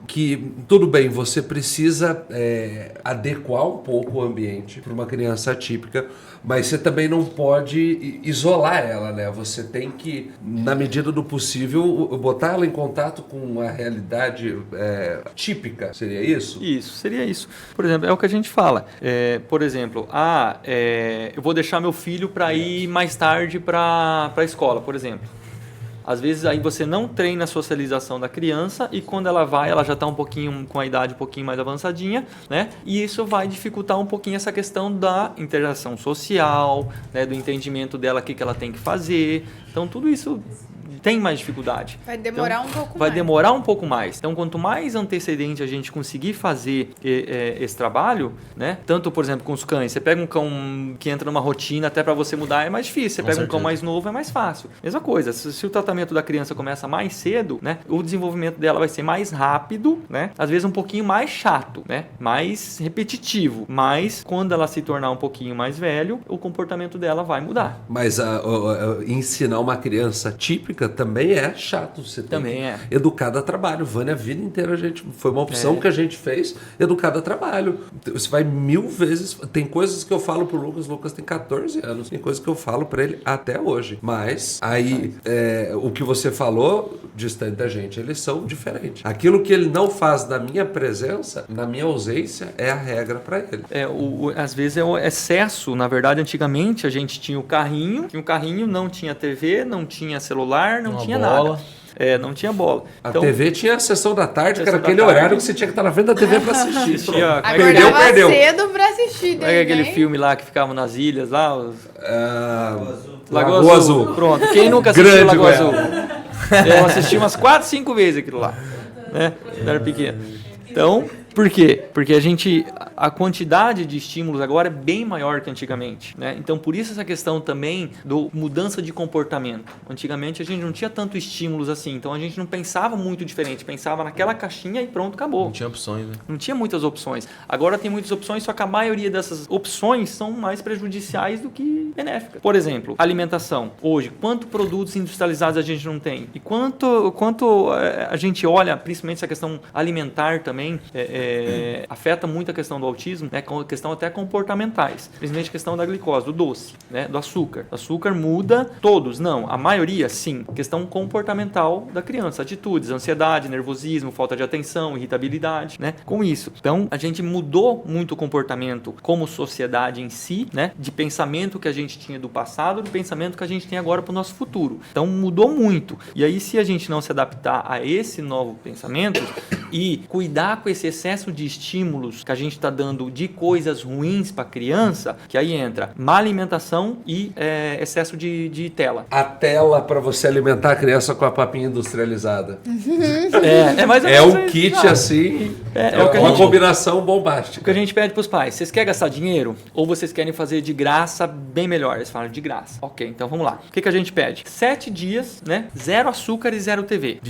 que tudo bem, você precisa adequar um pouco o ambiente para uma criança atípica, mas você também não pode isolar ela, né? Você tem que, na medida do possível, botar ela em contato com a realidade típica. Seria isso? Isso, seria isso. Por exemplo, é o que a gente fala. Por exemplo, eu vou deixar meu filho para ir mais tarde para a escola, por exemplo. Às vezes aí você não treina a socialização da criança e quando ela vai, ela já está um pouquinho com a idade um pouquinho mais avançadinha, né? E isso vai dificultar um pouquinho essa questão da interação social, né? Do entendimento dela, o que ela tem que fazer. Então tudo isso tem mais dificuldade. Vai demorar um pouco mais. Vai demorar um pouco mais. Então, quanto mais antecedente a gente conseguir fazer esse trabalho, né? Tanto, por exemplo, com os cães. Você pega um cão que entra numa rotina, até para você mudar é mais difícil. Você pega um cão mais novo, é mais fácil. Mesma coisa, se o tratamento da criança começa mais cedo, né? O desenvolvimento dela vai ser mais rápido, né? Às vezes um pouquinho mais chato, né? Mais repetitivo. Mas, quando ela se tornar um pouquinho mais velho, o comportamento dela vai mudar. Mas ensinar uma criança típica também é chato. Você tem também que educado a trabalho. Vânia, a vida inteira foi uma opção que a gente fez, educado a trabalho. Você vai 1000 vezes. Tem coisas que eu falo pro Lucas tem 14 anos. Tem coisas que eu falo para ele até hoje. Mas aí o que você falou, distante da gente, eles são diferentes. Aquilo que ele não faz na minha presença, na minha ausência, é a regra para ele. Às vezes é o excesso. Na verdade, antigamente a gente tinha o carrinho, não tinha TV, não tinha celular, não tinha bola. Nada. Não tinha bola. Então, a TV tinha a sessão da tarde, que era aquele horário que você tinha que estar na frente da TV para assistir. Perdeu. Cedo para assistir. É aquele filme lá que ficava nas ilhas, lá. Lagoa Azul. Pronto. Quem nunca assistiu Lagoa Azul? Eu assisti umas 4, 5 vezes aquilo lá. Né? Eu era pequeno. Então, por quê? Porque a quantidade de estímulos agora é bem maior que antigamente, né? Então, por isso essa questão também do mudança de comportamento. Antigamente a gente não tinha tanto estímulos assim, então a gente não pensava muito diferente, pensava naquela caixinha e pronto, acabou. Não tinha opções, né? Não tinha muitas opções. Agora tem muitas opções, só que a maioria dessas opções são mais prejudiciais do que benéficas. Por exemplo, alimentação. Hoje, quantos produtos industrializados a gente não tem? E quanto a gente olha, principalmente essa questão alimentar também, afeta muito a questão do autismo, né? Questão até comportamentais, principalmente a questão da glicose, do doce, né? Do açúcar. O açúcar muda todos, não, a maioria sim. Questão comportamental da criança, atitudes, ansiedade, nervosismo, falta de atenção, irritabilidade, né? Com isso. Então, a gente mudou muito o comportamento como sociedade em si, né? De pensamento que a gente tinha do passado, do pensamento que a gente tem agora para o nosso futuro. Então, mudou muito. E aí, se a gente não se adaptar a esse novo pensamento e cuidar com esse excesso de estímulos que a gente está dando de coisas ruins para a criança, que aí entra má alimentação e excesso de tela. A tela para você alimentar a criança com a papinha industrializada. Mais ou menos um kit assim, uma combinação bombástica. O que a gente pede para os pais, vocês querem gastar dinheiro ou vocês querem fazer de graça bem melhor? Eles falam de graça. Ok, então vamos lá. O que a gente pede? 7 dias, né? 0 açúcar e 0 TV.